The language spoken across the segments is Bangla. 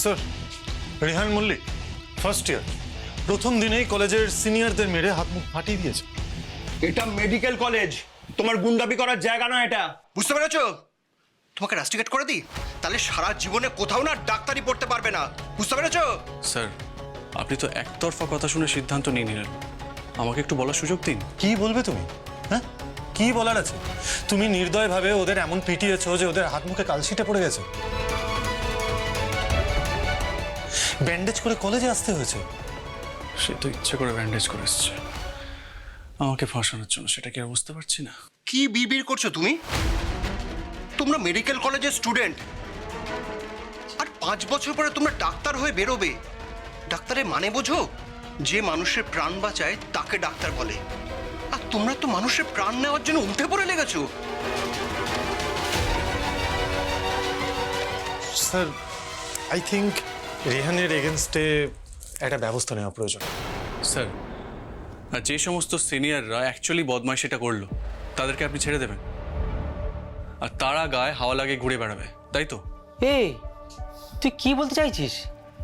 Sir, Rehan Mallick first year, প্রথম দিনেই কলেজের সিনিয়রদের মেরে হাত মুখ ফাটিয়ে দিয়েছে। এটা মেডিকেল কলেজ, তোমার গুন্ডামি করার জায়গা না এটা, বুঝতে পেরেছো? তোমাকে রাস্টিকেট করে দিই, তাহলে সারা জীবনে কোথাও না ডাক্তারি পড়তে পারবে না, বুঝতে পেরেছো? স্যার, আপনি তো একতরফা কথা শুনে সিদ্ধান্ত নিয়ে নিলেন। আমাকে একটু বলার সুযোগ দিন। কি বলবে তুমি? হ্যাঁ, কি বলার আছে? তুমি নির্দয়ভাবে ওদের এমন পিটিয়েছো যে ওদের হাত মুখে কালশিটে পড়ে গেছে, ব্যান্ডেজ করে কলেজে আসতে হয়েছে। সে তো ইচ্ছে করে ব্যান্ডেজ করে এসছে আমাকে ফাঁসানোর জন্য, সেটা কি আর বুঝতে পারছি না? কি বিড়বিড় করছো তুমি? তোমরা মেডিকেল কলেজের স্টুডেন্ট, আর 5 বছর পরে তোমরা ডাক্তার হয়ে বেরোবে। ডাক্তারের মানে বোঝো? যে মানুষের প্রাণ বাঁচায় তাকে ডাক্তার বলে, আর তোমরা তো মানুষের প্রাণ নেওয়ার জন্য উঠে পড়ে লেগেছো। স্যার, আই থিঙ্ক রেহানের এগেনস্টে একটা ব্যবস্থা নেওয়া প্রয়োজন। স্যার, আর যে সমস্ত সিনিয়ররা অ্যাকচুয়ালি বদমাইশিটা করলো তাদেরকে আপনি ছেড়ে দেবেন, আর তারা গায়ে হাওয়া লাগে ঘুরে বেড়াবে, তাই তো? এই, তুই কি বলতে চাইছিস?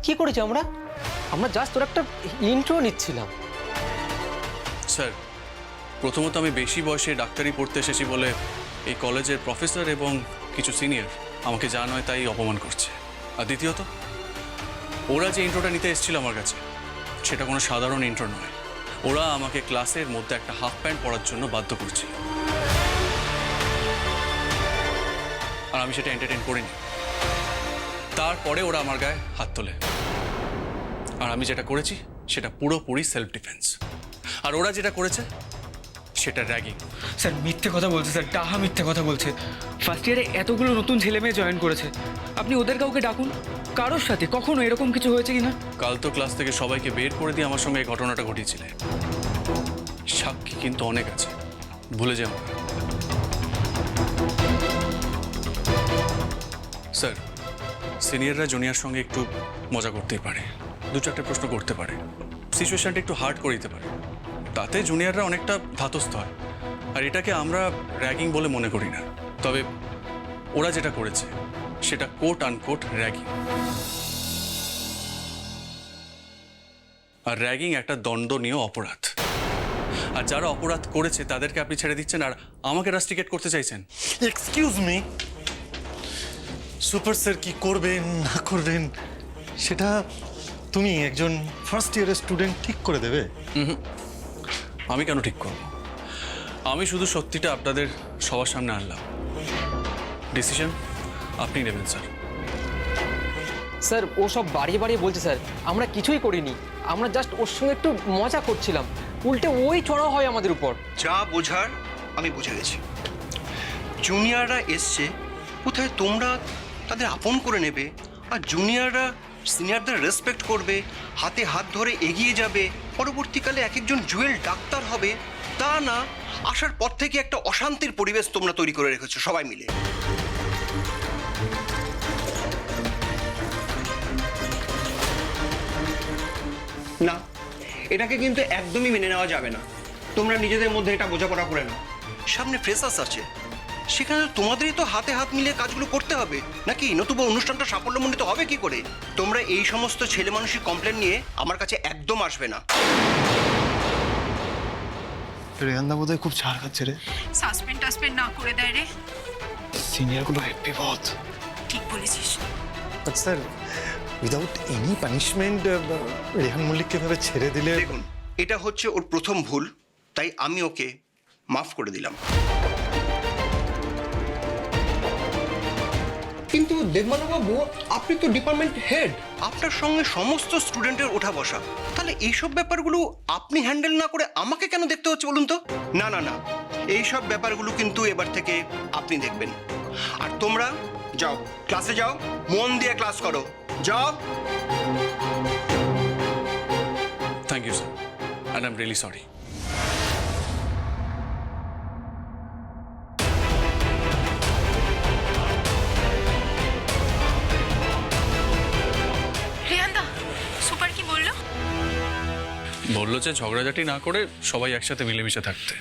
কি করেছি আমরা? আমরা জাস্ট তোর একটা ইন্ট্রো নিচ্ছিলাম। স্যার, প্রথমত আমি বেশি বয়সে ডাক্তারি পড়তে এসেছি বলে এই কলেজের প্রফেসর এবং কিছু সিনিয়র আমাকে যা নয় তাই অপমান করছে। আর দ্বিতীয়ত, ওরা যে ইন্ট্রোটা নিতে এসেছিল আমার কাছে সেটা কোনো সাধারণ ইন্ট্রো নয়। ওরা আমাকে ক্লাসের মধ্যে একটা হাফ প্যান্ট পরার জন্য বাধ্য করছিল, আর আমি সেটা এন্টারটেইন করিনি। তারপরে ওরা আমার গায়ে হাত তোলে, আর আমি যেটা করেছি সেটা পুরোপুরি সেলফ ডিফেন্স। আর ওরা যেটা করেছে সেটা র্যাগিং। স্যার মিথ্যে কথা বলছে, স্যার ডাহা মিথ্যে কথা বলছে। ফার্স্ট ইয়ারে এতগুলো নতুন ছেলে মেয়ে জয়েন করেছে, আপনি ওদের কাউকে ডাকুন। কারোর সাথে কখনো এরকম কিছু হয়েছে কিনা? কাল তো ক্লাস থেকে সবাইকে বের করে দিয়ে আমার সঙ্গে এই ঘটনাটা ঘটিয়েছিলে। সাক্ষী কিন্তু অনেক আছে, ভুলে যাও না। স্যার, সিনিয়ররা জুনিয়র সঙ্গে একটু মজা করতেই পারে, 2-4টে প্রশ্ন করতে পারে, সিচুয়েশনটা একটু হার্ড করে দিতে পারে, তাতে জুনিয়ররা অনেকটা ধাতস্থ হয়। আর এটাকে আমরা র্যাগিং বলে মনে করি না। তবে ওরা যেটা করেছে সেটা কোট আনকোট র্যাগিং। আর র্যাগিং একটা দণ্ডনীয় অপরাধ। আর যারা অপরাধ করেছে তাদেরকে আপনি ছেড়ে দিচ্ছেন, আর আমাকে রাস্টিকেট করতে চাইছেন। এক্সকিউজ মি, সুপার স্যার কি করবেন না করবেন সেটা তুমি একজন ফার্স্ট ইয়ারের স্টুডেন্ট ঠিক করে দেবে? আমি কেন ঠিক করব? আমি শুধু সত্যিটা আপনাদের সবার সামনে আনলাম। ডিসিশন আপনি নেবেন স্যার। স্যার, ও সব বাড়িয়ে বাড়িয়ে বলছে স্যার, আমরা কিছুই করিনি, আমরা জাস্ট ওর সঙ্গে একটু মজা করছিলাম, উল্টে ওই চড়াও হয় আমাদের উপর। যা বোঝার আমি বুঝে গেছি। জুনিয়ররা এসছে, কোথায় তোমরা তাদের আপন করে নেবে, আর জুনিয়ররা সিনিয়রদের রেসপেক্ট করবে, হাতে হাত ধরে এগিয়ে যাবে, পরবর্তীকালে এক একজন জুয়েল ডাক্তার হবে, তা না আসার পর থেকে একটা অশান্তির পরিবেশ তোমরা তৈরি করে রেখেছো সবাই মিলে। না, এটাকে কিন্তু একদমই মেনে নেওয়া যাবে না। তোমরা নিজেদের মধ্যে এটা বোঝাপড়া করে নাও। সামনে ফ্রেশার্স আছে, সেখানে তোমাদেরই তো হাতে হাত মিলিয়ে কাজগুলো করতে হবে নাকি? নতুবা অনুষ্ঠানটা সাফল্যমণ্ডিত হবে কি করে? তোমরা এই সমস্ত ছেলে মানুষের কমপ্লেন নিয়ে আমার কাছে একদম আসবে না। রেহানদা বোধহয় খুব ছাড় খাচ্ছে রে। সাসপেন্ড টাসপেন্ড না করে দেয় রে। সিনিয়রগুলো হ্যাপি বহুত। ঠিক বলেছিস। But sir, without any punishment Rehan মল্লিককে এভাবে ছেড়ে দিলে? দেখুন, এটা হচ্ছে ওর প্রথম ভুল, তাই আমি ওকে মাফ করে দিলাম। কিন্তু দেবমানবাবু, আপনি তো ডিপার্টমেন্ট হেড, আপনার সঙ্গে সমস্ত স্টুডেন্টের ওঠা বসা, তাহলে এইসব ব্যাপারগুলো আপনি হ্যান্ডেল না করে আমাকে কেন দেখতে হচ্ছে বলুন তো? না না না, এইসব ব্যাপারগুলো কিন্তু এবার থেকে আপনি দেখবেন। আর তোমরা যাও, ক্লাসে যাও, মন দিয়ে ক্লাস করো, যাও। Thank you sir, and I am really sorry. রেহানদা, সুপার কি বললো? বললো যে ঝগড়াঝাটি না করে সবাই একসাথে মিলেমিশে থাকতে।